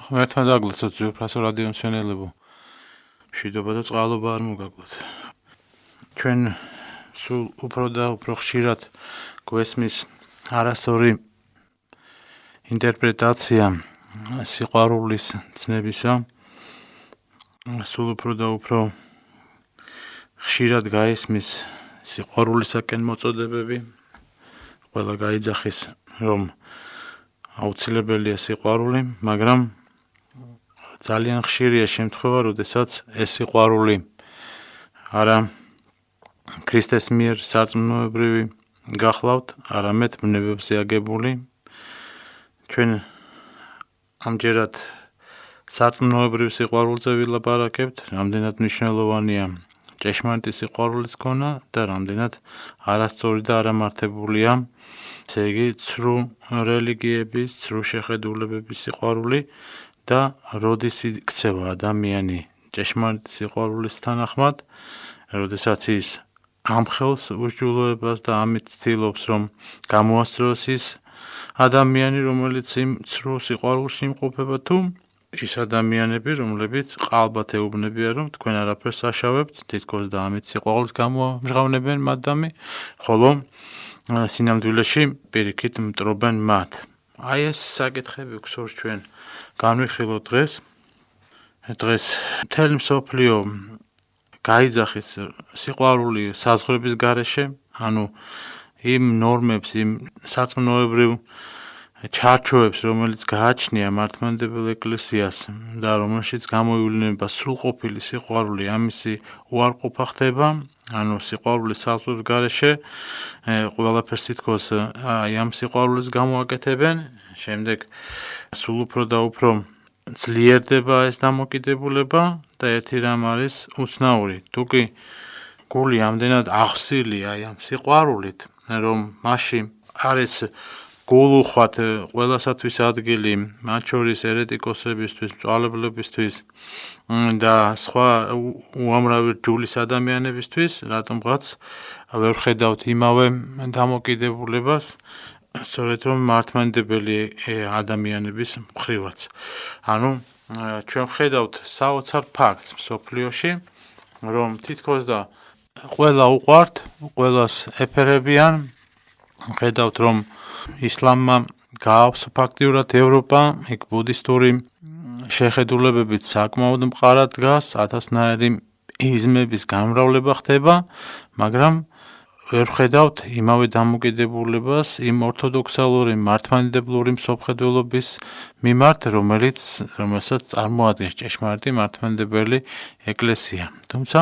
ღმერთმა დაგლოცოთ ზეფრასო რადიო მსმენელებო. მშვიდობა და წყალობა არ მოგაგლოთ. ჩვენ სულ უფრო და უფრო ხშირად გვესმის არასწორი ინტერპრეტაცია სიყვარულის ცნებისა. სულ უფრო და უფრო ხშირად გაესმის სიყვარულისაკენ მოწოდებები. ყველა გაიძახის, რომ აუცილებელია სიყვარული, მაგრამ ძალიან ხშირია შემთხვევა, როდესაც ეს სიყვარული არა ქრისტეს მიერ სარწმუნოებრივი გახლავთ, არამედ ბნებებზე აგებული. ჩვენ ამჯერად სარწმუნოებრივ სიყვარულზე ვილაპარაკებთ, რამდენად მნიშვნელოვანია ჭეშმარიტი სიყვარულის ქონა და რამდენად არასწორი და არამართებულია, ესე იგი ცრუ რელიგიების, ცრუ შეხედულებების სიყვარული და როდის იქცევა ადამიანი ჭეშმარიტი სიყვარულის თანახმად, როდესაც ის ამხელს უსჯულოებას და ამით ცდილობს, რომ გამოასწროს ის ადამიანი, რომელიც იმ ცრუ სიყვარულში იმყოფება, თუ ის ადამიანები, რომლებიც ყალბად ეუბნებიან, რომ თქვენ არაფერს აშავებთ, თითქოს და ამით სიყვარულს გამომჟღავნებენ მათდამი, ხოლო სინამდვილეში პირიქით მტრობენ მათ. აი ეს საკითხები გვსურს ჩვენ განვიხილოთ დღეს. დღეს მთელი მსოფლიო გაიძახის სიყვარული საზღვრების გარეშე, ანუ იმ ნორმებს, იმ სარწმუნოებრივ ჩარჩოებს, რომელიც გააჩნია მართლმადიდებელ ეკლესიას და რომელშიც გამოივლინება სრულყოფილი სიყვარული, ამისი უარყოფა ხდება, ანუ სიყვარულის საზღვრების გარეშე ყველაფერს თითქოს ამ სიყვარულის გამოაკეთებენ, შემდეგ სულ უფრო და უფრო ძლიერდება ეს დამოკიდებულება და ერთი რამ არის უცნაური. თუკი გული ამდენად ახსილია ამ სიყვარულით, რომ მასში არის გულუხვად ყველასათვის ადგილი, მათ შორის ერეტიკოსებისთვის, მწვალებლებისთვის და სხვა უამრავი რჯულის ადამიანებისთვის, რატომღაც ვერ ხედავთ იმავე დამოკიდებულებას, სწორედ რომ მართლმადიდებელი ადამიანების მხრივაც. ანუ ჩვენ ხედავთ საოცარ ფაქტს მსოფლიოში, რომ თითქოს და ყველა უყვართ, ყველას ეფერებიან, ხედავთ რომ ისლამმა გააქვს ფაქტიურად ევროპა, იქ ბუდისტური შეხედულებებით საკმაოდ მყარად დგას, ათასნაირი იზმების გამრავლება ხდება, მაგრამ ვერ ხედავთ იმავე დამოკიდებულებას იმ ორთოდოქსალური მართლმადიდებლური მსოფლმხედველობის მიმართ, რომელსაც წარმოადგენს ჭეშმარიტი მართლმადიდებელი ეკლესია. თუმცა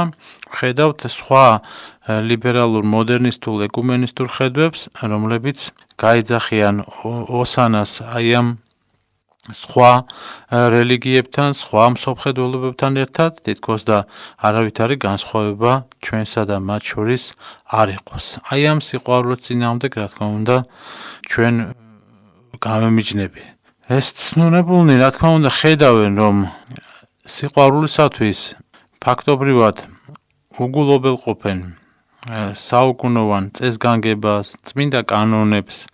ხედავთ სხვა ლიბერალურ მოდერნისტულ ეკუმენისტურ ხედვებს, რომლებიც გაიძახიან ოსანას აი ამ სხვა რელიგიებთან, სხვა მსოფლმხედველობებთან ერთად, თითქოს და არავითარი განსხვავება ჩვენსა და მათ შორის არ იყოს. აი ამ სიყვარულის წინააღმდეგ, რა თქმა უნდა, ჩვენ გამემიჯნები. ეს ცნუნებულნი, რა თქმა უნდა, ხედავენ, რომ სიყვარულისათვის ფაქტობრივად უგულობელყოფენ საუკუნოვან წესგანგებას, წმინდა კანონებს,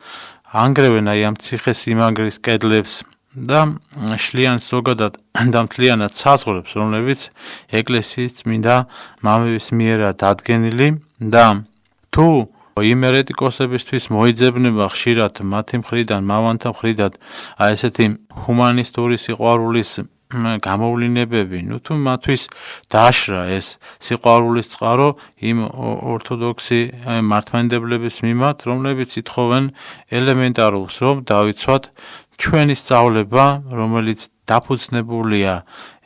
ანგრევენ აი ამ ციხესიმაგრის კედლებს და შლიან ზოგადად და მთლიანად საზღვრებს, რომლებიც ეკლესიის წმინდა მამების მიერაა დადგენილი და თუ იმ ერეტიკოსებისთვის მოიძებნება ხშირად მათი მხრიდან, მამანთა მხრიდან აი ესეთი ჰუმანისტური სიყვარულის გამოვლინებები, თუ მათთვის დააშრა ეს სიყვარულის წყარო იმ ორთოდოქსი მართლმადიდებლების მიმართ, რომლებიც ითხოვენ ელემენტარულს, რომ დავიცვათ ჩვენი სწავლება, რომელიც დაფუძნებულია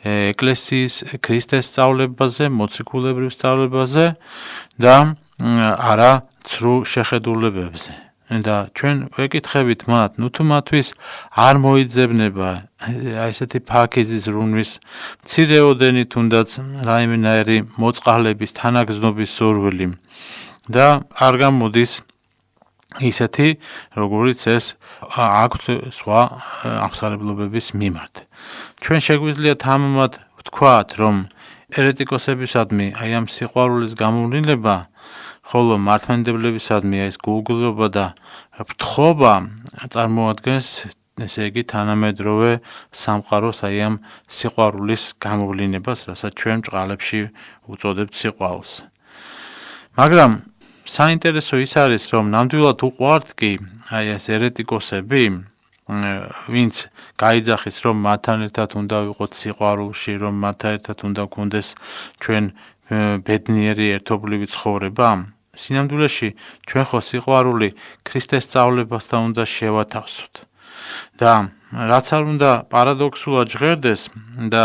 ეკლესიის ქრისტეს სწავლებაზე, მოციქულებრივ სწავლებაზე და არა ცრუ შეხედულებებზე. და ჩვენ ვეკითხებით მათ, თუ მათთვის არ მოიძებნება ესეთი ფაქიზის რუნვის მცირეოდენი თუნდაც რაიმენაირი მოწყალების თანაგზნობის სურვილი და არ გამოდის ისეთი, როგორიც ეს აქვთ სხვა აღსარებლობების მიმართ. ჩვენ შეგვიძლია თამამად ვთქვათ, რომ ერეტიკოსებისადმი აი ამ სიყვარულის გამოვლენა, ხოლო მართლმადიდებლებისადმი ეს გულგრილობა და ფრთხობა წარმოადგენს ესე იგი თანამედროვე სამყაროს აი ამ სიყვარულის გამოვლინებას, რასაც ჩვენ ბრწყალებში უწოდებთ სიყვარულს. მაგრამ საინტერესო ის არის, რომ ნამდვილად უყვართ კი აი ეს ერეტიკოსები, ვინც გაიძახის, რომ მათთან ერთად უნდა ვიყოთ სიყვარულში, რომ მათთან ერთად უნდა გქონდეს ჩვენ ბედნიერი ერთობლივი ცხოვრება. სინამდვილეში ჩვენ ხო სიყვარული ქრისტეს სწავლებასთან უნდა შევათავსოთ. და რაც არ უნდა პარადოქსულად ჟღერდეს და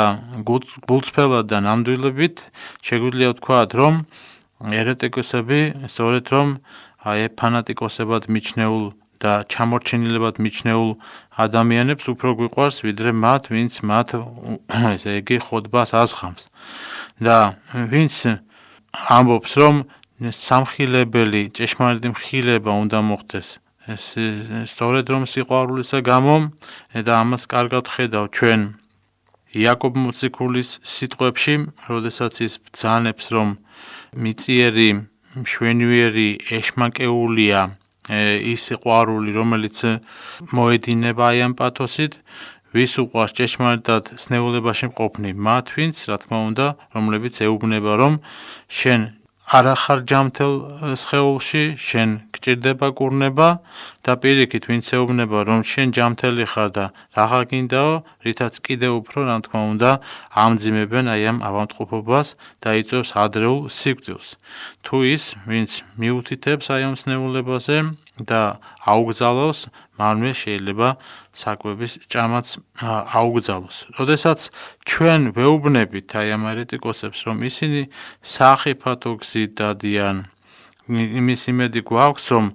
გულწრფელად და ნამდვილებით შეგვიძლია ვთქვათ, რომ ერეტიკოსები სწორედ რომ აი ფანატიკოსებად მიჩნეულ და ჩამორჩენილებად მიჩნეულ ადამიანებს უფრო გვიყვარს, ვიდრე მათ, ვინც მათ ესე იგი ხოდბას ასხამს. და ვინც ამბობს, რომ სამხილებელი, ჭეშმარიტი მხილება უნდა მოხდეს. ეს სწორედ რომ სიყვარულისა გამო და ამას კარგად ხედავ ჩვენ იაკობ მოციქულის სიტყვებში, როდესაც ის ბრძანებს, რომ მიწიერი, მშვენიერი, ეშმაკეულია ის სიყვარული, რომელიც მოედინება აი ამ პათოსით, ვის უყვარს ჭეშმარიტად სნეულებაში მყოფნი, მათ ვინც, რა თქმა უნდა, რომლებიც ეუბნება, რომ შენ არ ახარ ჯამთელ სხეულში, შენ გჭირდება კურნება და პირიქით, ვინც ეუბნება, რომ შენ ჯამთელი ხარ და რაღა გინდაო, რითაც კიდევ უფრო, რა თქმა უნდა, ამძიმებენ აი ამ ავადმყოფობას და იწვევს ადრეულ სიკვდილს. თუ ის, ვინც მიუთითებს აი ამ სნეულებაზე და აუგზავნოს, მანვე შეიძლება საკვების ჭამაც აუგზავნოს. როდესაც ჩვენ ვეუბნებით აი ამ ერეტიკოსებს, რომ ისინი სახიფათო გზით დადიან, იმის იმედი გვაქვს, რომ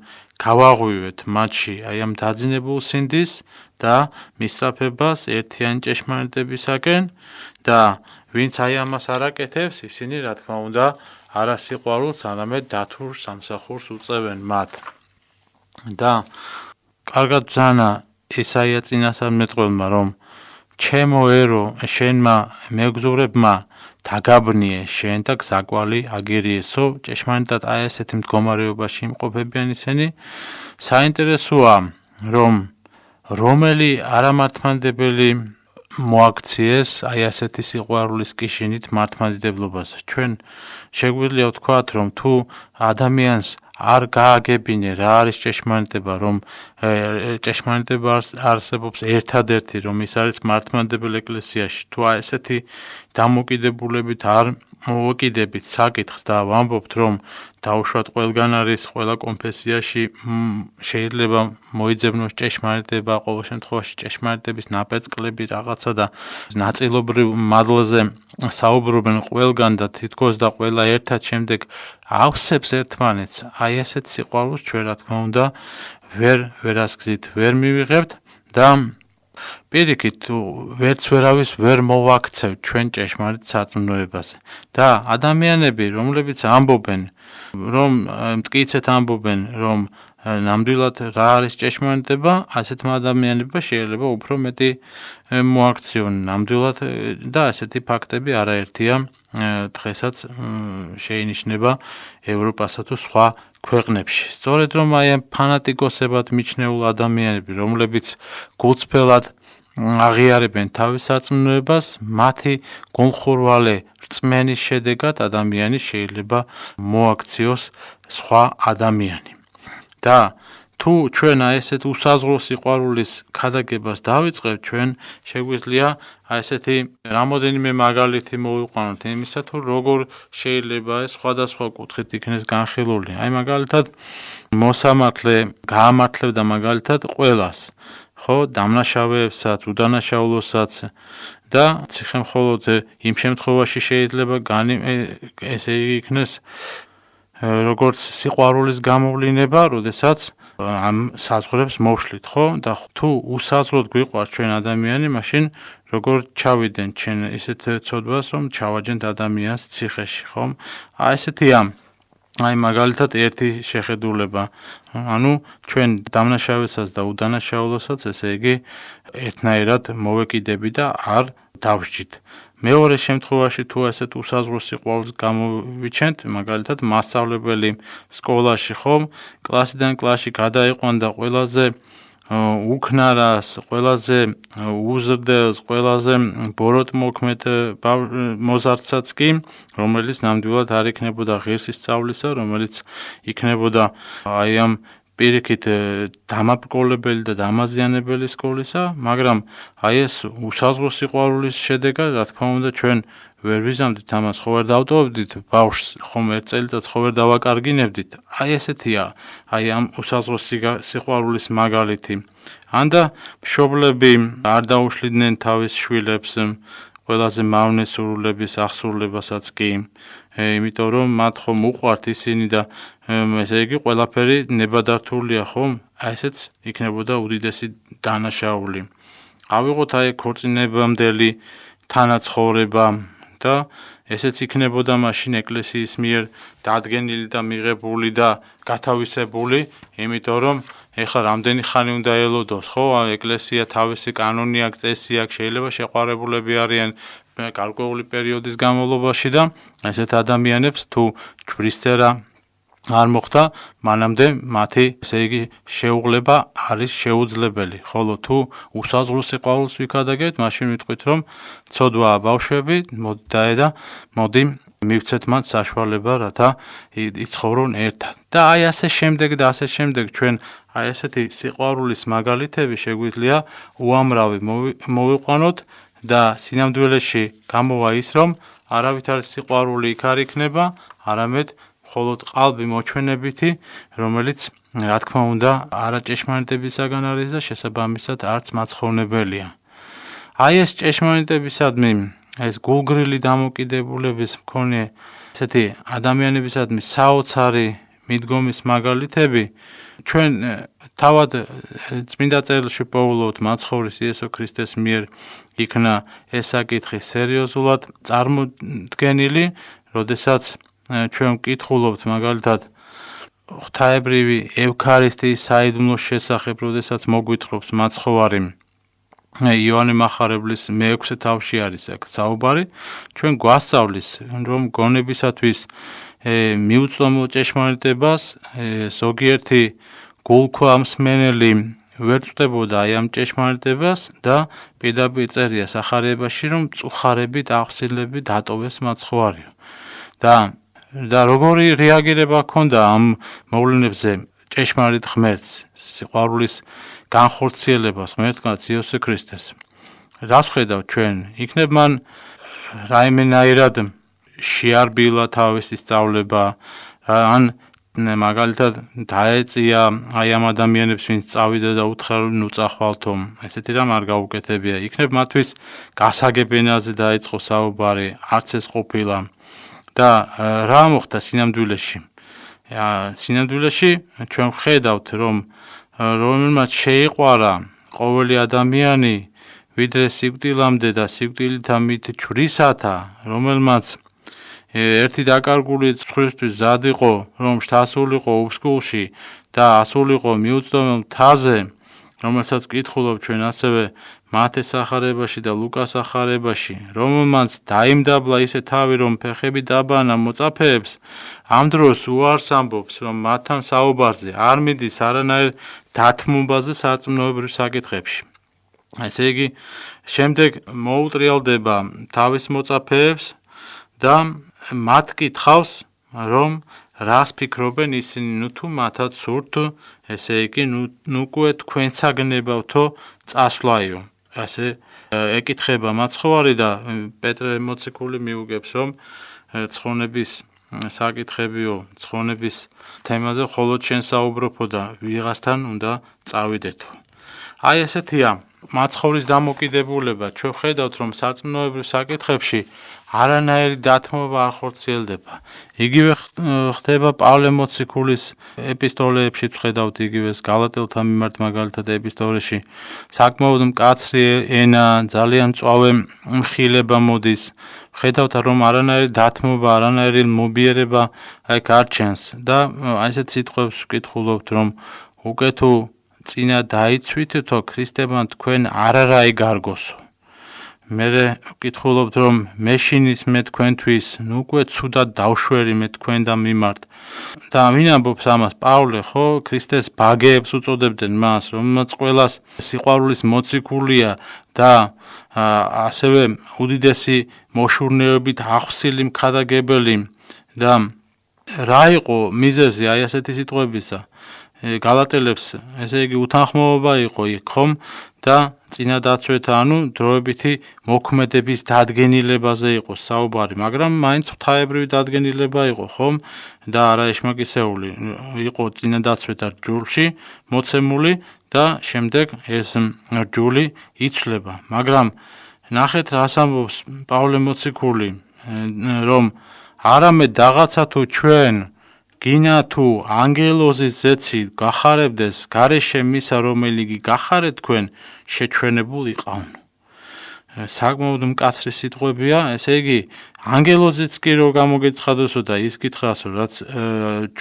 გავაღვივეთ მათში აი ამ დაძინებულ სინდის და მისწრაფებას ერთიანი ჭეშმარიტებისაკენ და ვინც აი ამას არ აკეთებს, ისინი რა თქმა უნდა არა სიყვარულს, არამედ დათურ სამსახურს უწევენ მათ. და კარგად ბრძანა ესაია წინასწარმეტყველმა, რომ ჩემო ერო შენმა მეგზურებმა დაგაბნიე შენ და გზაკვალი აგერიესო, ჭეშმარიტად აი ესეთი მდგომარეობაში იმყოფებიან ისინი. საინტერესოა, რომ რომელი არამართმადებელი მოაქციეს აი ასეთი სიყვარულის კიშინით მართლმადიდებლობას. ჩვენ შეგვიძლია ვთქვათ, რომ თუ ადამიანს არ გააგებინე რა არის ჭეშმარიტება, რომ ჭეშმარიტება არსებობს ერთადერთი, რომ ის არის მართლმადიდებელ ეკლესიაში, თუ აი ესეთი დამოკიდებულებით არ მოვაკიდებით საკითხს და ვამბობთ, რომ დაუშვათ ყველგან არის, ყველა კონფესიაში შეიძლება მოიძებნოს ჭეშმარიტება, ყოველ შემთხვევაში ჭეშმარიტების ნაპერწკლები რაღაცა და ნაწილობრივ მადლზე საუბრობენ ყველგან და თითქოს და ყველა ერთად შემდეგ ავსებს ერთმანეთს. აი ასეთ სიყვარულს ჩვენ რა თქმა უნდა ვერას გზით ვერ მივიღებთ და პირიქით ვერც ვერავის ვერ მოვაქცევთ ჩვენ ჭეშმარიტ სარწმუნოებაზე. და ადამიანები, რომლებიც ამბობენ, რომ მტკიცეთ ამბობენ, რომ ნამდვილად რა არის ჭეშმარიტება, ასეთმა ადამიანებმა შეიძლება უფრო მეტი მოაქციონ ნამდვილად და ასეთი ფაქტები არაერთია დღესაც შეინიშნება ევროპასა თუ სხვა ქვეყნებში. სწორედ რომ აი ამ ფანატიკოსებად მიჩნეულ ადამიანები, რომლებიც გულწრფელად აღიარებენ თავის სარწმუნოებას, მათი გულხურვალე რწმენის შედეგად ადამიანი შეიძლება მოაქციოს სხვა ადამიანი. და თუ ჩვენ აი ესეთ უსაზღვრო სიყვარულის ქადაგებას დავიწყებთ, ჩვენ შეგვიძლია აი ესეთი რამოდენიმე მაგალითი მოვიყვანოთ იმისა, თუ როგორ შეიძლება ეს სხვადასხვა კუთხით იქნეს განხილული. აი მაგალითად მოსამართლე გაამართლებდა მაგალითად ყველას, ხო, დამნაშავეებსაც, უდანაშაულოსაც და ციხემხოლოდ იმ შემთხვევაში შეიძლება ესე იქნეს როგორც სიყვარულის გამოვლინება, როდესაც ამ საზღვრებს მოვშლით, ხო? და თუ უსაზღვროდ გვიყვარს ჩვენ ადამიანი, მაშინ როგორ ჩავიდენ ჩვენ ისეთ ცოდვას, რომ ჩავაჯენთ ადამიანს ციხეში, ხო? აი ესეთია აი მაგალითად ერთი შეხედულება. ანუ ჩვენ დამნაშავესაც და უდანაშაულოსაც, ესე იგი, ერთნაირად მოვეკიდებით და არ დავსჯით. მეორე შემთხვევაში თუ ასეთ უსაზღვრო სიყვარულს გამოვიჩენთ, მაგალითად მასწავლებელი სკოლაში, ხო, კლასიდან კლასში გადაიყვანდა ყველაზე უქნარას, ყველაზე უზრდელს, ყველაზე ბოროტმოქმედ მოზარდსაც კი, რომელიც ნამდვილად არ იქნებოდა ღირსის სწავლისა, რომელიც იქნებოდა აი ამ პირიქით დამაბრკოლებელი და დამაზიანებელი სკოლისა, მაგრამ აი ეს უსაზღრო სიყვარულის შედეგად, რა თქმა უნდა, ჩვენ ვერ ვიზამდით ამას, ხო ვერ დავტოვებდით ბავშვს, ხომ ერთ წელიწადს ხო ვერ დავაკარგინებდით. აი ესეთია, აი ამ უსაზღრო სიყვარულის მაგალითი. ანდა მშობლები არ დაუშლიდნენ თავის შვილებს ყველაზე მავნე სურვილების აღსრულებასაც კი, იმიტომ რომ მათ ხომ უყვართ ისინი და ესე იგი ყველაფერი ნებადართულია ხომ? აი ესეც იქნებოდა უდიდესი დანაშაული. ავიღოთ აი ქორწინებამდელი თანაცხოვრება და ესეც იქნებოდა მაშინ ეკლესიის მიერ დადგენილი და მიღებული და გათავისებული, იმიტომ რომ ეხლა რამდენი ხანი უნდა ელოდოს, ხო? ეკლესია თავისი კანონი აქვს, წესი აქვს, შეიძლება შეყვარებულები არიან გარკვეული პერიოდის განმავლობაში და ესეთ ადამიანებს თუ ჯვრისწერა არ მოხდა, მანამდე მათი, ესე იგი, შეუღლება არის შეუძლებელი. ხოლო თუ უსაზღრო სიყვარულს ვიქადაგებთ, მაშინ ვიტყვით, რომ ცოდვაა ბავშვები, მოდი მივცეთ მათ საშუალება, რათა იცხოვრონ ერთად. და აი ასე შემდეგ და ასე შემდეგ ჩვენ აი ესეთი სიყვარულის მაგალითები შეგვიძლია უამრავი მოვიყვანოთ და სინამდვილეში გამოვა ის, რომ არავითარი სიყვარული იქ არ იქნება, არამედ მხოლოდ ყალბი მოჩვენებითი, რომელიც, რა თქმა უნდა, არაჭეშმარიტებისაგან არის და შესაბამისად არც მაცხოვნებელია. აი ეს ჭეშმარიტებისადმი, ეს გულგრილი დამოკიდებულების მქონე ესეთი ადამიანებისადმი საოცარი მიდგომის მაგალითები ჩვენ თავად წმინდა წერილში პოულობთ მაცხოვრის იესო ქრისტეს მიერ იქნა ეს საკითხი სერიოზულად წარმოდგენილი, როდესაც ჩვენ ვკითხულობთ მაგალითად ღვთაებრივი ევქარისტიის საიდუმლოს შესახებ, როდესაც მოგვითხრობს მაცხოვარი იოანე მახარებლის მე-6 თავში არის აქ საუბარი, ჩვენ გვასწავლის, რომ გონებისათვის მიუწვდომელ ჭეშმარიტებას ზოგიერთი გულქვამსმენელი ვერ წვდებოდა აი ამ ჭეშმარიტებას და პირდაპირ წერია სახარებაში, რომ მწუხარებით, აღსილებით დატოვეს მაცხოვარი. და როგორი რეაგირება ჰქონდა ამ მოვლენებზე ჭეშმარიტ ღმერთს, სიყვარულის განხორციელებას ღმერთგან იესო ქრისტეს. რას ხედავთ ჩვენ? იქნებ მან რაიმენაირად შეარბილა თავისი სწავლება, ან მაგალითად დაეწია აი ამ ადამიანებს, ვინც წავიდა და უთხრა რომ ნუ წახვალთო, ესეთი რამ არ გაუკეთებია. იქნებ მათთვის გასაგებ ენაზე დაიწყო საუბარი, არც ეს ყოფილა. და რა მოხდა სინამდვილეში? სინამდვილეში ჩვენ ვხედავთ, რომ რომელმაც შეიყვარა ყოველი ადამიანი ვიდრე სიკვდილამდე და სიკვდილით ამით ჯვრისათა, რომელმაც ერთი დაკარგული ცხრისთვის მზად იყო, რომ შთასულიყო უსქულში და ასულიყო მიუწვდომელ მთაზე, რომელსაც ვკითხულობ ჩვენ ასევე მათეს სახარებაში და ლუკას სახარებაში, რომელმაც დაიმდაბლა ისე თავი, რომ ფეხები დაბანა მოწაფეებს, ამ დროს უარს ამბობს, რომ მათთან საუბარზე არ მიდის არანაირ დათმობაზე სარწმუნოებრივ საკითხებში. ესე იგი, შემდეგ მოუტრიალდება თავის მოწაფეებს და მათ კითხავს, რომ რას ფიქრობენ ისინი, ნუ თუ მათაც სურთ, ესე იგი, ნუ უკვე თქვენსაგნებავთო წასვლაიო. ასე ეკითხება მაცხოვარი და პეტრე მოციქული მიუგებს, რომ ცხონების საკითხებიო, ცხონების თემაზე მხოლოდ შენ საუბრობო და ვიღასთან უნდა წავიდეთო. აი ესეთია მაცხოვრის დამოკიდებულება. ჩვენ ხედავთ, რომ სარწმუნოებრივ საკითხებში არანაირი დათმობა არ ხორციელდება. იგივე ხდება პავლე მოციქულის ეპისტოლეებში, ხედავთ იგივეს გალატელთა მიმართ მაგალითად ეპისტოლეში. საკმაოდ მკაცრი ენა, ძალიან მწვავე მხილება მოდის. ხედავთ, რომ არანაირი დათმობა, არანაირი მობიერება აქ არ ჩანს და აი ესეთ სიტყვებს ვკითხულობთ, რომ უკვე თუ წინა დაიცვითო ქრისტებთან თქვენ არარაი გარგოსო. მე ვკითხულობთ რომ მეშინის მე თქვენთვის უკვე ცუდად დავშვერი მე თქვენდა მიმართ და ვინ ამბობს ამას პავლე ხო ქრისტეს ბაგეებს უწოდებდნენ მას რომელმაც ყველას სიყვარულის მოციქულია და ასევე უდიდესი მოშურნეობით ახსილი მქადაგებელი და რა იყო მიზეზი აი ასეთი სიტყვებისა გალატელებს ესე იგი უთანხმოება იყო იქ ხომ და წინადაცვეთა ანუ დროებითი მოქმედების დადგენილებაზე იყო საუბარი მაგრამ მაინც ღვთაებრივი დადგენილება იყო ხომ და არა ეშმაკისეული იყო წინადაცვეთა ჯულში მოცემული და შემდეგ ეს ჯული იცვლება მაგრამ ნახეთ რას ამბობს პავლე მოციქული რომ არამედ რაღაცა თუ ჩვენ გინა თუ ანგელოზის ზეცი გახარებდეს გარეშე მისა რომელიგი გახარეთ თქვენ შეჩვენებულ იყავნ საკმაოდ მკაცრი სიტყვებია ესე იგი ანგელოზიც კი რო გამოგეცხადოსო და ის გითხრას რომ რაც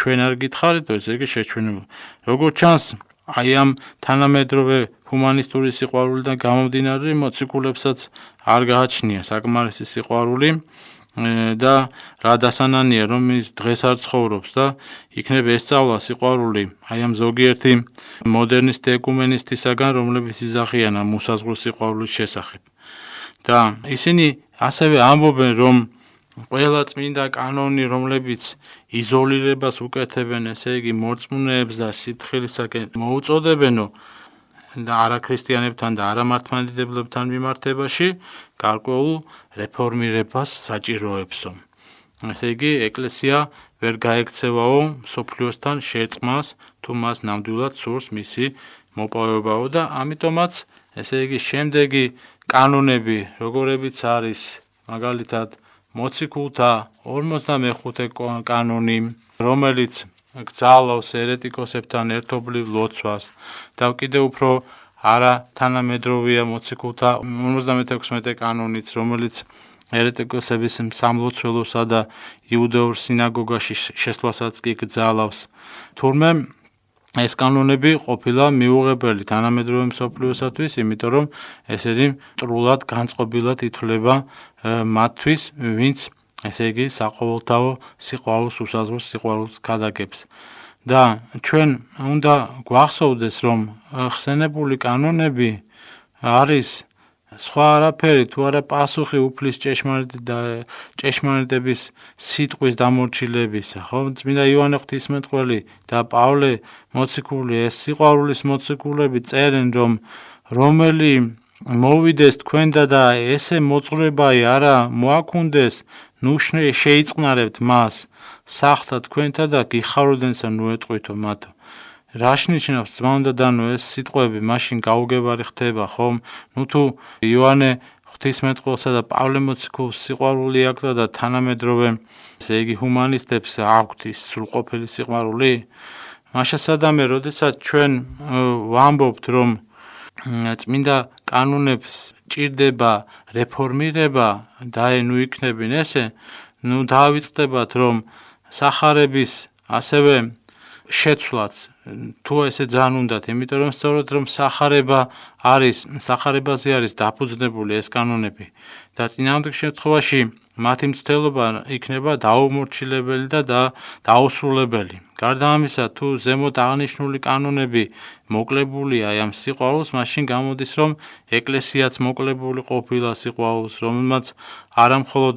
ჩვენ არ გითხარით ესე იგი შეჩვენებულ როგორც ჩანს აი ამ თანამედროვე ჰუმანისტური სიყვარულიდან გამომდინარე მოციქულებსაც არ გააჩნია საკმარისი სიყვარული და რა დასანანია რომ ის დღეს არ ცხოვრობს და იქნებ ესწავლა სიყვარული აი ამ ზოგიერთი მოდერნისტი ეკუმენისტისაგან რომლებიც იზახიან ამ უსაზღრო სიყვარულის შესახებ და ისინი ასევე ამბობენ რომ ყველა წმინდა კანონი რომლებიც იზოლირებას უკეთებენ ესე იგი მორწმუნეებს და სიფრთხილისაკენ მოუწოდებენო და არაქრისტიანებთან და არამართლმადიდებლებთან მიმართებაში გარკვეულ რეფორმირებას საჭიროებსო. ესე იგი ეკლესია ვერ გაექცევაო მსოფლიოსთან შერწყმას თუ მას ნამდვილად სურს მისი მოპოვებაო და ამიტომაც ესე იგი შემდეგი კანონები როგორებიც არის მაგალითად მოციქულთა 45 კანონი რომელიც გძალავს ერეტიკოსებთან ერთობლივ ლოცვას და კიდევ უფრო არა თანამედროვეა მოციქულთა 56 კანონიც რომელიც ერეტიკოსების სამლოცველოსა და იუდეურ სინაგოგაში შესვლასაც კი გძალავს თურმე ეს კანონები ყოფილა მიუღებელი თანამედროვე მსოფლიოსათვის იმიტომ რომ ესენი მტრულად განწყობილად ითვლება მათთვის ვინც ესე იგი საყოველთაო სიყვარულს უსაზღვრო სიყვარულს გადაგებს და ჩვენ უნდა გვახსოვდეს რომ ხსენებული კანონები არის სხვა არაფერი თუ არა პასუხი უფლის ჭეშმარიტების სიტყვის დამორჩილებისა ხო წმინდა იოანე ღვთისმეტყველი და პავლე მოციქული ეს სიყვარულის მოციქულები წერენ რომ რომელი მოვიდეს თქვენდა და ესე მოძღვრებაი არა მოაქუნდეს ნუ შეიწყნარებთ მას სახთა თქვენთა და გიხაროდენსა ნუ ეტყვითო მათო რას ნიშნავს ძმაუნდა დანო ეს სიტყვები მაშინ გაუგებარი ხდება ხომ ნუ თუ იოანე ღვთისმეტყველსა და პავლე მოციქულს სიყვარული აქვთ და თანამედროვე ესე იგი ჰუმანისტებს აქვთ ის სრულყოფილი სიყვარული მაშა სადამე როდესაც ჩვენ ვამბობთ რომ წმინდა კანონებს ჭირდება რეფორმირება და ნუ იქნებინ ესე ნუ დავიწყდებათ რომ სახარების ასევე შეცვლაც თუ ესე ძალიან უნდათ იმიტომ რომ სწორედ რომ სახარებაზე არის დაფუძნებული ეს კანონები და წინააღმდეგ შემთხვევაში მათი მცდელობა იქნება დაუმორჩილებელი და დაუსრულებელი გარდა ამისა თუ ზემოთ აღნიშნული კანონები მოკლებულია ამ სიყვარულს მაშინ გამოდის რომ ეკლესიაც მოკლებული ყოფილა სიყვარულს რომელმაც არა მხოლოდ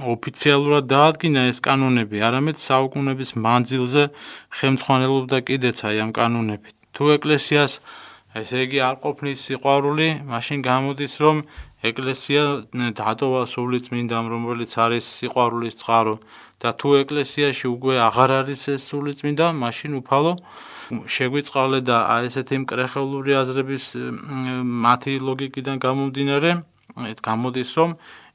ოფიციალურად დაადგინა ეს კანონები, არამედ საუკუნეების მანძილზე ხელმძღვანელობდა კიდეც აი ამ კანონებით. თუ ეკლესიას ესე იგი არ ყოფნის სიყვარული, მაშინ გამოდის რომ ეკლესია დატოვა სული წმინდამ, რომელიც არის სიყვარულის წყარო და თუ ეკლესიაში უკვე აღარ არის ეს სული წმინდა, მაშინ უფალო შეგვიწყალე და აი ესეთი მკრეხელური აზრების მათი ლოგიკიდან გამომდინარე, გამოდის რომ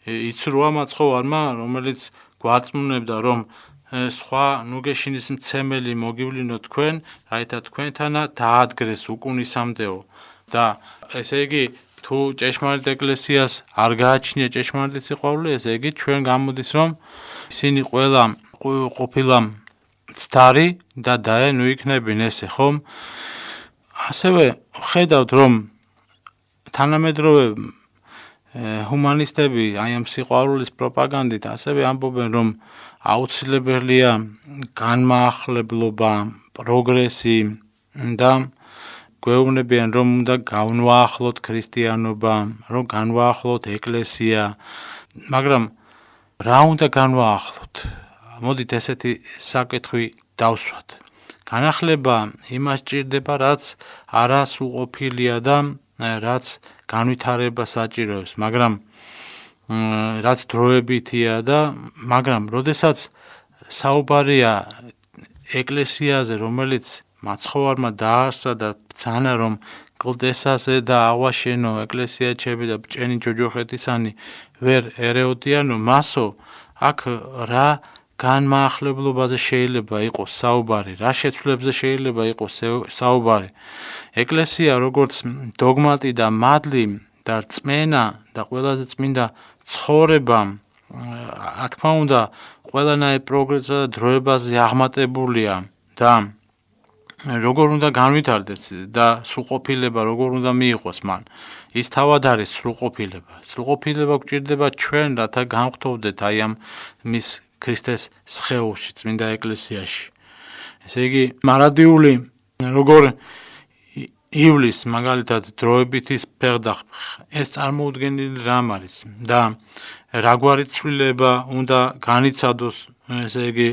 იცრუა მაცხოვარმა, რომელიც გვარწმუნებდა, რომ სხვა ნუგეშინის მცემელი მოგივლინო თქვენ, რაითა თქვენთანა დაადგრეს უკუნისამდეო. და ესე იგი, თუ ჭეშმარიტ ეკლესიას არ გააჩნია ჭეშმარიტი სიყვარული, ესე იგი, ჩვენ გამოდის, რომ ისინი ყველა ყოფილა მცდარი და ნუ იქნებინ ესე, ხომ? ასევე ხედავთ, რომ თანამედროვე ჰუმანისტები აი ამ სიყვარულის პროპაგანდით ასევე ამბობენ, რომ აუცილებელია განმაახლებლობა, პროგრესი და გვეუბნებიან, რომ უნდა განვაახლოთ ქრისტიანობა, რომ განვაახლოთ ეკლესია, მაგრამ რა უნდა განვაახლოთ? მოდით ესეთი საკითხი დავსვათ. განახლება იმას ჭირდება, რაც არასრულყოფილია და რაც განვითარება საჭიროებს, მაგრამ რაც დროებითია და მაგრამ როდესაც საუბარია ეკლესიაზე, რომელიც მაცხოვარმა დაარსა და ბრძანა, რომ კლდესაზე და ავაშენო ეკლესიაჩები და ბჭენი ჯოჯოხეთისანი ვერ ერეოდიანო მასო, აქ რა განმაახლებლობაზე შეიძლება იყოს საუბარი, რა შეცვლებზე შეიძლება იყოს საუბარი. ეკლესია როგორც დოგმატი და მადლი და რწმენა და ყველაზე წმინდა ცხოვრება, რა თქმა უნდა, ყველანაირ პროგრესსა და დროებაზე აღმატებულია და როგორ უნდა განვითარდეს და სრულყოფილება როგორ უნდა მიიღოს მან. ის თავად არის სრულყოფილება. სრულყოფილება გვჭირდება ჩვენ, რათა განვხვდეთ აი ამ მის ქრისტეს სხეულში, წმინდა ეკლესიაში. ესე იგი, მარადიული როგორ ივლის მაგალითად დროებითის ფერდახ ეს წარმოუდგენელი რამ არის და რაგვარი ცვლილება უნდა განიცადოს, ესე იგი,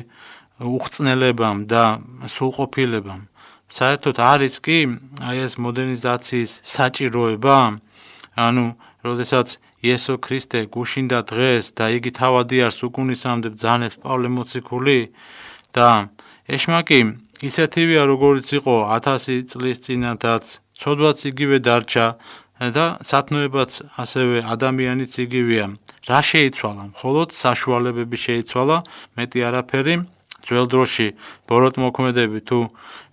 უხრწნელებამ და სრულყოფილებამ. საერთოდ არის კი აი ეს მოდერნიზაციის საჭიროება, ანუ როდესაც იესო ქრისტე გუშინდა დღეს და იგი თავადი არს უკუნისამდე ბრძანებს პავლე მოციქული და ეშმაკი ისეთივეა როგორიც იყო 1000 წლის წინათაც, ცოდვაც იგივე დარჩა და სათნოებაც ასევე ადამიანიც იგივეა. რა შეიცვალა? მხოლოდ საშუალებები შეიცვალა, მეტი არაფერი. ძველ დროში ბოროტმოქმედები თუ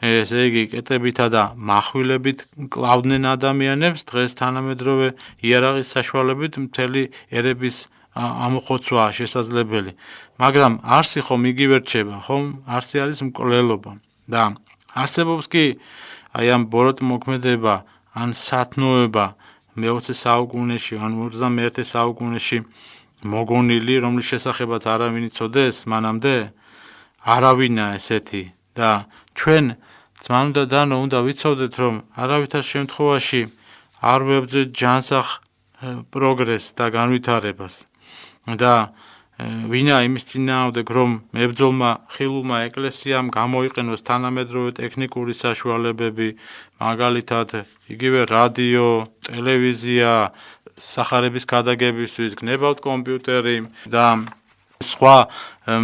ესე იგი კეტებითა და מחვილებით კლავდნენ ადამიანებს, დღეს თანამედროვე იარაღის საშუალებით მთელი ერების ამოხოცვა შესაძლებელი. მაგრამ არსი ხომ იგივე რჩება, ხომ? არსი არის მკვლელობა და არსებობს კი აი ამ ბოროტმოქმედება ან სათნოება მე-20 საუკუნეში, ან 21 საუკუნეში მოგონილი, რომლის შესახებაც არავინ იცოდეს მანამდე? არავინა ესეთი და ჩვენ ძმანო და უნდა ვიცოდეთ, რომ არავითარ შემთხვევაში არ ვებრძვით ჯანსაღ პროგრესს და განვითარებას და ვინა იმის წინააღმდეგ, რომ მებრძოლმა ხილულმა ეკლესიამ გამოიყენოს თანამედროვე ტექნიკური საშუალებები, მაგალითად იგივე რადიო, ტელევიზია, სახარების გადაგებისთვის გნებავთ კომპიუტერი და სხვა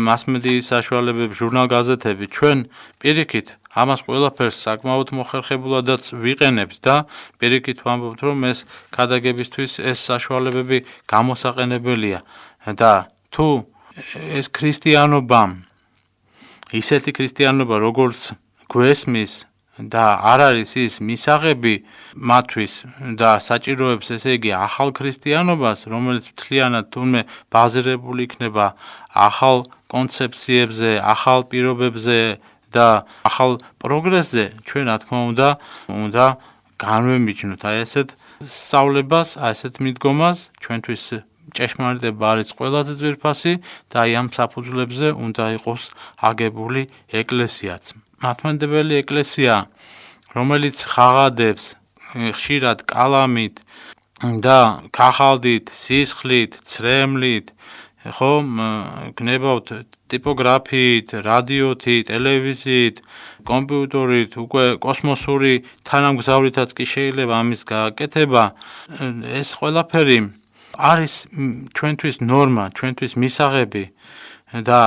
მასმედიის საშუალებები, ჟურნალ-გაზეთები, ჩვენ პირიქით ამას ყველაფერს საკმაოდ მოხერხებულადაც ვიყენებთ და პირიქით ვამბობთ, რომ ეს გადაგებისთვის ეს საშუალებები გამოსაყენებელია და თუ ეს ქრისტიანობა, ისეთი ქრისტიანობა, როგორც გვესმის და არ არის ის მისაღები მათთვის და საჭიროებს, ესე იგი, ახალ ქრისტიანობას, რომელიც მთლიანად თურმე ბაზირებული იქნება ახალ კონცეფციებზე, ახალ პირობებზე და ახალ პროგრესზე, ჩვენ რა თქმა უნდა განვემიჯნოთ აი ესეთ სწავლებას, აი ესეთ მიდგომას, ჩვენთვის ჭეშმარიტება არის ყველაზე ძვირფასი და აი ამ საფუძვლებზე უნდა იყოს აგებული ეკლესიაც. მართლმადიდებელი ეკლესია, რომელიც ხაღადებს ხშირად კალამით და ქაღალდით, სისხლით, ცრემლით, ხო, გნებავთ ტიპოგრაფიით, რადიოთი, ტელევიზიით, კომპიუტერით, უკვე კოსმოსური თანამგზავრითაც კი შეიძლება ამის გაკეთება. ეს ყველაფერი არის ჩვენთვის ნორმა, ჩვენთვის მისაღები და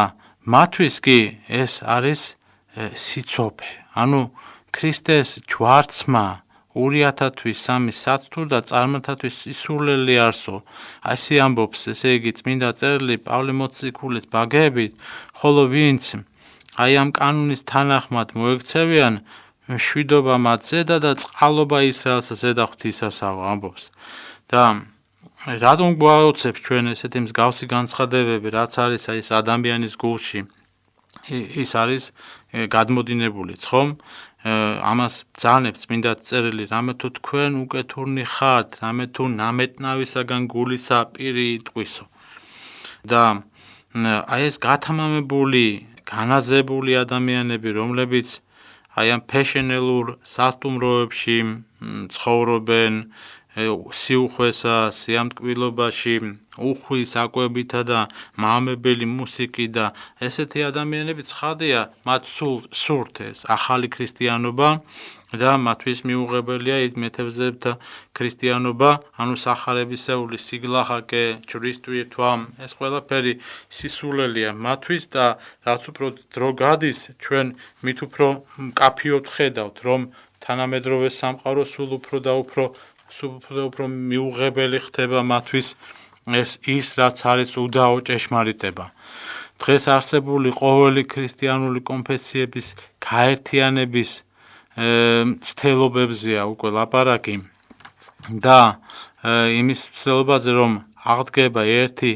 მათთვის კი ეს არის სიცოფე. ანუ ქრისტეს ჯვარცმა 2000-თვის სამი საცთურ და წარმართათვის ისურლელი არსო. ასე ამბობს, ესე იგი, წმინდა წერილი პავლე მოციქულის ბაგეებით, ხოლო ვინც აი ამ კანონის თანახმად მოექცევიან, მშვიდობა მათ ზედა და წყალობა ისრაელსა ზედა ღვთისასაო ამბობს. და რატომ გვაოცებს ჩვენ ესეთი მსგავსი განცხადებები, რაც არის ადამიანის გულში? ის არის გადმოდინებულიც, ხომ? ამას ბრძანებს წმინდა წერილი, რამე თუ თქვენ უკეთურნი ხართ, რამე თუ ნამეტნავისაგან გულისა პირი იტყვისო. და აი ეს გათამამებული, განაზებული ადამიანები, რომლებიც აი ამ ფეშენელურ სასტუმროებში ცხოვრობენ, სიუხვესა, სიამტკბილობაში, უხვის აკვებითა და მამებელი მუსიკით და ესეთი ადამიანები ცხადია, მათ სურთ ეს ახალი ქრისტიანობა და მათთვის მიუღებელია ის მეთევზეთა ქრისტიანობა, ანუ სახარებისეული სიგლახაკე, ჯვრის ტვირთვა, ეს ყველაფერი სისულელია მათთვის და რაც უფრო დრო გადის, ჩვენ მით უფრო მკაფიოდ ხედავთ, რომ თანამედროვე სამყარო სულ უფრო მიუღებელი ხდება მათთვის ის რაც არის უდაო ჭეშმარიტება. დღეს არსებული ყოველი ქრისტიანული კონფესიების გაერთიანების ცდელობებზეა უკვე ლაპარაკი და იმის ცდილობაზე რომ აღდგება ერთი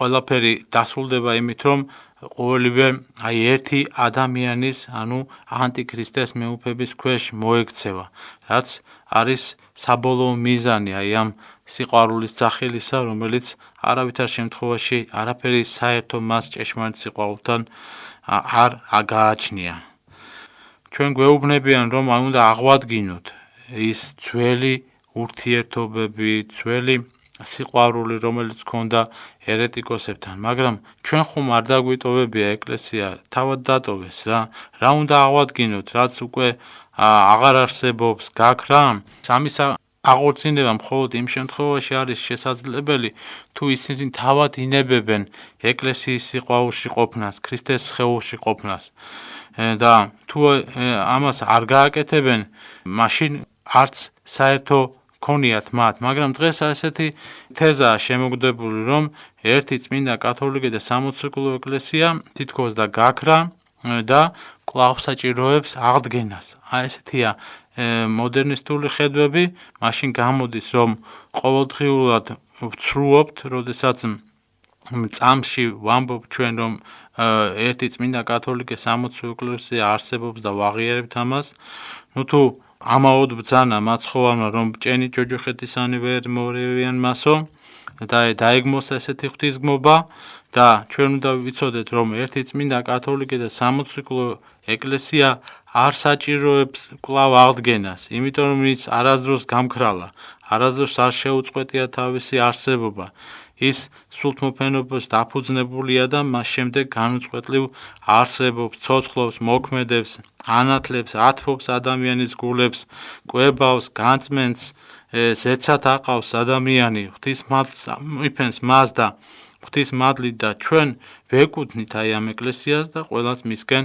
ყველაფერი დასრულდება იმით რომ ყოველივე აი ერთი ადამიანის ანუ ანტიქრისტეს მეუფების ქვეშ მოექცევა, რაც არის საბოლოო მიზანი აი ამ სიყვარულის სახილისა, რომელიც არავითარ შემთხვევაში არაფერი საერთო მას ჭეშმარიტ სიყვარულთან არ გააჩნია. ჩვენ გვეუბნებიან რომ უნდა აღვადგინოთ ის ძველი ურთიერთობები, ძველი სიყვარული, რომელიც ქონდა ერეტიკოსებთან, მაგრამ ჩვენ ხომ არ დაგვიტოვებია ეკლესია, თავად დატოვეს რა უნდა აღვადგინოთ, რაც უკვე აღარ არსებობს, გაქვს რა? ამის აღორძინება მხოლოდ იმ შემთხვევაში არის შესაძლებელი, თუ ისინი თავად ინებებენ ეკლესიის სიყვარულში ყოფნას, ქრისტეს სხეულში ყოფნას. და თუ ამას არ გააკეთებენ, მაშინ არც საერთო ქონიათ მათ, მაგრამ დღეს ასეთი თეზაა შემოგდებული, რომ ერთი წმინდა კათოლიკე და სამოციქულო ეკლესია თითქოს და გაქრა და კვლავ საჭიროებს აღდგენას. აი ესეთია მოდერნისტული ხედვები, მაშინ გამოდის, რომ ყოველდღიურად ვცრუობთ, როდესაც წამში ვამბობ ჩვენ, რომ ერთი წმინდა კათოლიკე სამოციქულო ეკლესია არსებობს და ვაღიარებთ ამას, თუ ამაოდ ბრძანა მაცხოვარმა, რომ ჭენი ჯოჯოხეთისანი ვერ მორევიან მასო და დაეგმოს ესეთი ღვთისგმობა და ჩვენ უნდა ვიცოდეთ, რომ ერთი წმინდა კათოლიკე და სამოციქულო ეკლესია არ საჭიროებს კვლავ აღდგენას, იმიტომ რომ ის არასდროს გამქრალა, არასდროს არ შეუწყვეტია თავისი არსებობა. ის სულთმოფენობას დაფუძნებულია და მას შემდეგ განუწყვეტლივ არსებობს, ცოცხლობს, მოქმედებს, ანათლებს, ათბობს ადამიანის გულებს, კვებავს, განწმენს, ზეცად აყავს ადამიანი, ღვთისმადლს იფენს მას და ღვთისმადლით და ჩვენ ვეკუთვნით აი ამ ეკლესიას და ყველას მისკენ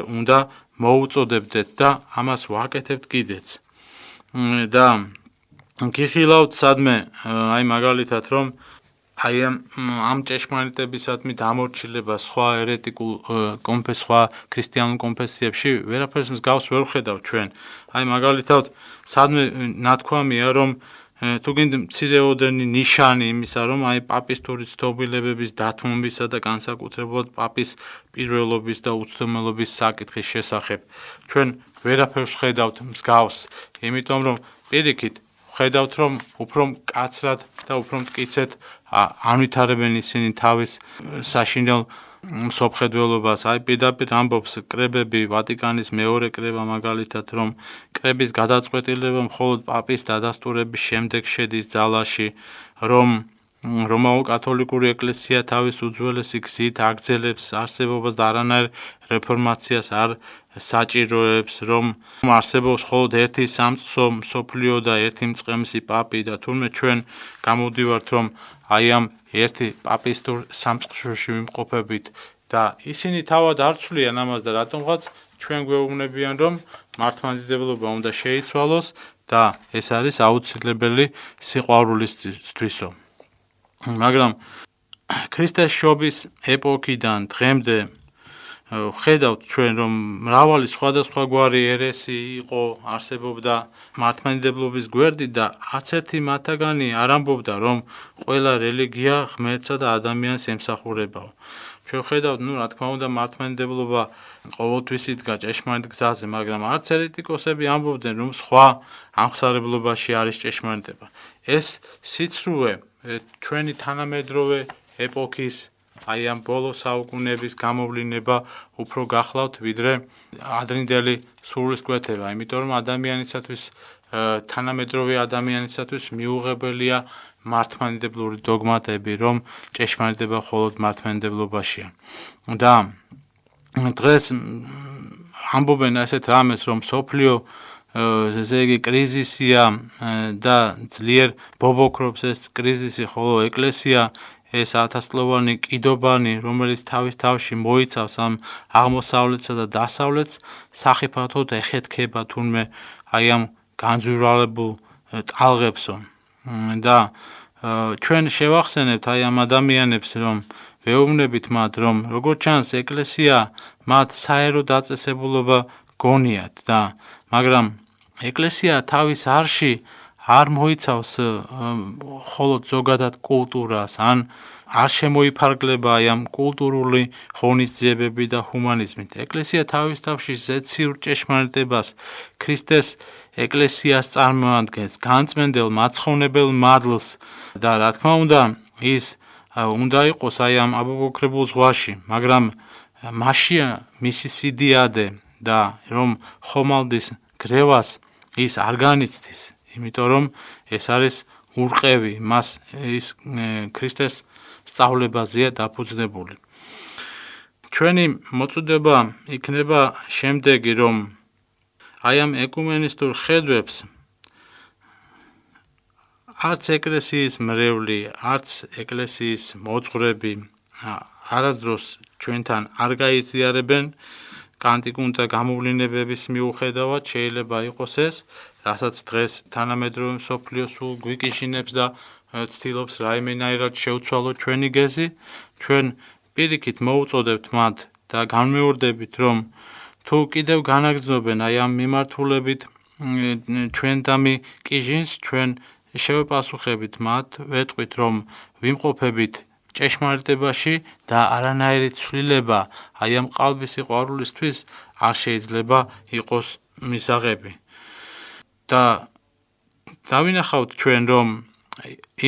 უნდა მოუწოდებდეთ და ამას ვაკეთებთ კიდეც. და გიხილავთ სადმე აი მაგალითად რომ აი ამ ჭეშმარიტებისადმი დამორჩილება სხვა ერეტიკულ სხვა ქრისტიანულ კონფესიებში ვერაფერს მსგავს ვერ ვხედავ ჩვენ. აი მაგალითად სადმე ნათქვამია რომ თუ გინდა მცირეოდენი ნიშანი იმისა, რომ აი პაპისტური ცდობილებების დათმობისა და განსაკუთრებულად პაპის პირველობის და უცდომელობის საკითხის შესახებ ჩვენ ვერაფერს ვხედავთ მსგავს, იმიტომ რომ პირიქით ვხედავთ, რომ უფრო მკაცრად და უფრო მტკიცედ ანვითარებენ ისინი თავის საშინელ მსოფლმხედველობას. აი პირდაპირ ამბობს კრებები, ვატიკანის მეორე კრება მაგალითად, რომ კრების გადაწყვეტილება მხოლოდ პაპის დადასტურების შემდეგ შედის ძალაში, რომ რომაულ-კათოლიკური ეკლესია თავის უძველესი გზით აგრძელებს არსებობას და არანაირ რეფორმაციას არ საჭიროებს, რომ არსებობს მხოლოდ ერთი სამწყსო მსოფლიო და ერთი მწყემსი პაპი და თურმე ჩვენ გამოვდივართ, რომ აი ამ ერთი პაპისტურ სამწყსოში ვიმყოფებით და ისინი თავად არ ცვლიან ამას და რატომღაც ჩვენ გვეუბნებიან, რომ მართლმადიდებლობა უნდა შეიცვალოს და ეს არის აუცილებელი სიყვარულისთვისო. მაგრამ ქრისტეს შობის ეპოქიდან დღემდე ხედავთ ჩვენ რომ მრავალი სხვადასხვაგვარი ერესი იყო არსებობდა მართლმადიდებლობის გვერდით და არც ერთი მათგანი არ ამბობდა რომ ყველა რელიგია ღმერთსა და ადამიანს ემსახურებაო. ჩვენ ხედავთ, რა თქმა უნდა, მართლმადიდებლობა ყოველთვის იდგა ჭეშმარიტ გზაზე, მაგრამ არც ერეტიკოსები ამბობდნენ, რომ სხვა ამხსარებლობაში არის ჭეშმარიტება. ეს სიცრუე ჩვენი თანამედროვე ეპოქის, აი ამ ბოლო საუკუნეების გამოვლინება უფრო გახლავთ, ვიდრე ადრინდელი სულისკვეთება, იმიტომ რომ ადამიანისათვის, თანამედროვე ადამიანისათვის მიუღებელია მართლმადიდებლური დოგმატები, რომ ჭეშმარიტება მხოლოდ მართლმადიდებლობაშია. და დღეს ამბობენ ასეთ რამეს, რომ სოფლიო ესე იგი კრიზისია და ძლიერ ბობოქრობს ეს კრიზისი, ხოლო ეკლესია ეს ათასწლოვანი კიდობანი, რომელიც თავის თავში მოიცავს ამ აღმოსავლეთსა და დასავლეთს, სახიფათოდ ეხეთქება თუნმე აი ამ განზურალებულ ტალღებსო. და ჩვენ შევახსენებთ აი ამ ადამიანებს, რომ ვეუბნებით მათ, რომ როგორც ჩანს ეკლესია მათ საერო დაწესებულება გონიათ და მაგრამ ეკლესია თავის არში არ მოიცავს მხოლოდ ზოგადად კულტურას, ან არ შემოიფარგლება აი ამ კულტურული ღონისძიებები და ჰუმანიზმით. ეკლესია თავის თავში ზეციურ ჭეშმარიტებას, ქრისტეს ეკლესიას წარმოადგენს, განწმენდელ მაცხოვნებელ მადლს და რა თქმა უნდა, ის უნდა იყოს აი ამ აბობოქრებულ ზღვაში, მაგრამ მაშია მისი სიდიადე და რომ ხომალდის გრევას ის არ განიცდის, იმიტომ რომ ეს არის ურყევი, მას ის ქრისტეს სწავლებაზეა დაფუძნებული. ჩვენი მოწოდება იქნება შემდეგი, რომ აი ამ ეკუმენისტურ ხედვებს არც ეკლესიის მრევლი, არც ეკლესიის მოძღვრები არასდროს ჩვენთან არ გაიზიარებენ კანტიკუნთა გამოვლინებების მიუხედავად, შეიძლება იყოს ეს, რასაც დღეს თანამედროვე მსოფლიო სულ გვიკიშინებს და ცდილობს რაიმენაირად შევცვალოთ ჩვენი გეზი. ჩვენ პირიქით მოუწოდებთ მათ და განმეორდებით, რომ თუ კიდევ განაგრძნობენ აი ამ მიმართულებით ჩვენდამი კიჟინს, ჩვენ შევეპასუხებით მათ, ვეტყვით, რომ ვიმყოფებით ჭეშმარიტებაში და არანაირი ცვლილება აი ამ ყალბის სიყვარულისთვის არ შეიძლება იყოს მისაღები. და დავინახავთ ჩვენ, რომ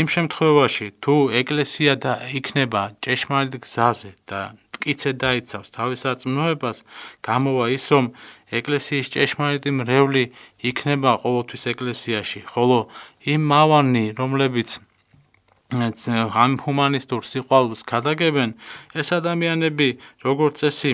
იმ შემთხვევაში, თუ ეკლესია და იქნება ჭეშმარიტ გზაზე და მტკიცედ დაიცავს თავის სარწმუნოებას, გამოვა ის, რომ ეკლესიის ჭეშმარიტი მრევლი იქნება ყოველთვის ეკლესიაში, ხოლო იმ მავანი, რომლებიც ამ ჰუმანისტურ სიყვარულს ქადაგებენ, ეს ადამიანები, როგორც წესი,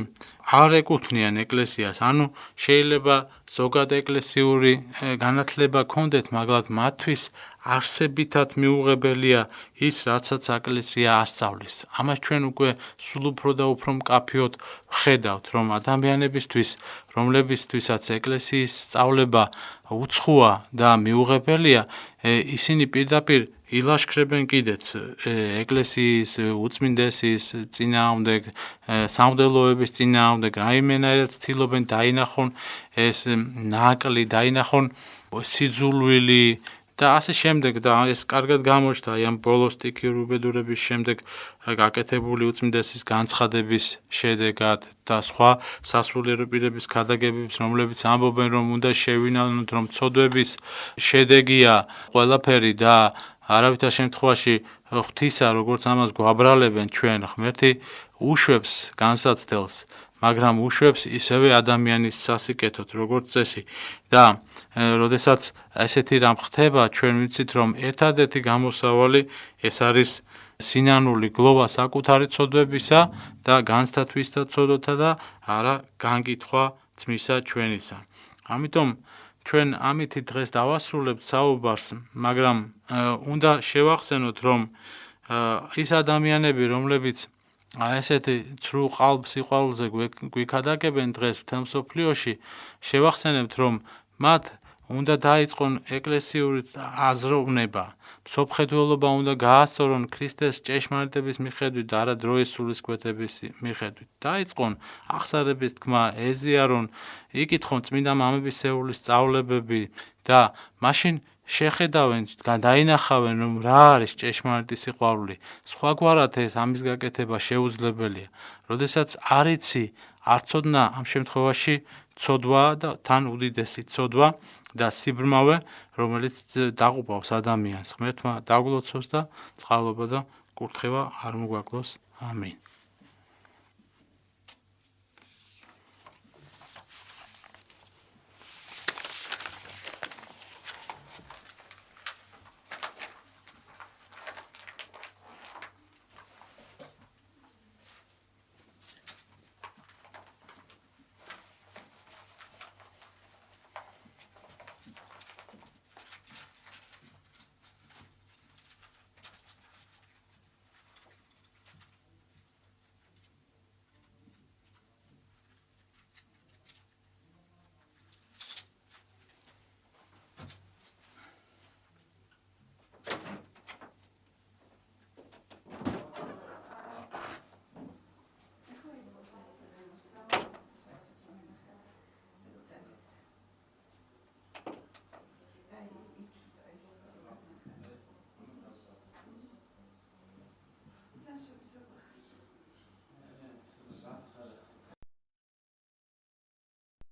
არ ეკუთვნიან ეკლესიას, ანუ შეიძლება ზოგად ეკლესიური განათლება ქონდეთ, მაგრამ მათთვის არსებითად მიუღებელია ის, რაცაც ეკლესია ასწავლის. ამას ჩვენ უკვე სულ უფრო და უფრო მკაფიოდ ვხედავთ, რომ ადამიანებისთვის, რომლებისთვისაც ეკლესიის სწავლება უცხოა და მიუღებელია, ისინი პირდაპირ ილაშქრებენ კიდეც ეკლესიის უწმინდესის წინააღმდეგ, სამღვდელოების წინააღმდეგ, რაიმენაირად ცდილობენ დაინახონ ეს ნაკლი, დაინახონ სიძულვილი და ასე შემდეგ და ეს კარგად გამოჩნდა აი ამ ბოლო სტიქიური უბედურების შემდეგ გაკეთებული უწმინდესის განცხადების შედეგად და სხვა სასულიერო პირების ქადაგებებს, რომლებიც ამბობენ, რომ უნდა შევინანოთ, რომ ცოდვების შედეგია ყველაფერი და არავითარ შემთხვევაში ღვთისა, როგორც ამას გვაბრალებენ ჩვენ, ღმერთი უშვებს განსაცდელს, მაგრამ უშვებს ისევე ადამიანის სასიკეთოდ, როგორც წესი. და როდესაც ესეთი რამ ხდება, ჩვენ ვიცით, რომ ერთადერთი გამოსავალი ეს არის სინანული გლოვა საკუთარი ცოდვებისა და განსთათვისა ცოდვათა და არა განგითხვა ძმისა ჩვენისა. ამიტომ ჩვენ ამითი დღეს დავასრულებთ საუბარს, მაგრამ უნდა შევახსენოთ, რომ ის ადამიანები, რომლებიც ესეთი ცრუ ყალბ სიყვარულზე გვიქადაგებენ დღეს მთელ მსოფლიოში, შევახსენებთ, რომ მათ უნდა დაიწყონ ეკლესიური აზროვნება, მსოფლმხედველობა უნდა გაასწორონ ქრისტეს ჭეშმარიტების მიხედვით და არა დროის სულისკვეთების მიხედვით. დაიწყონ აღსარების თქმა, ეზიარონ, იკითხონ წმინდა მამებისეული სწავლებები და მაშინ შეხედავენ, დაინახავენ, რომ რა არის ჭეშმარიტი სიყვარული. სხვაგვარად ეს ამის გაკეთება შეუძლებელია. როდესაც არ იცი, არ ცოდნა, ამ შემთხვევაში ცოდვა და თან უდიდესი ცოდვა და სიბრმავე, რომელიც დაყუპავს ადამიანს. ღმერთმა დაგლოცოს და წყალობა და კურთხევა არ მოგვაკლოს. ამინ.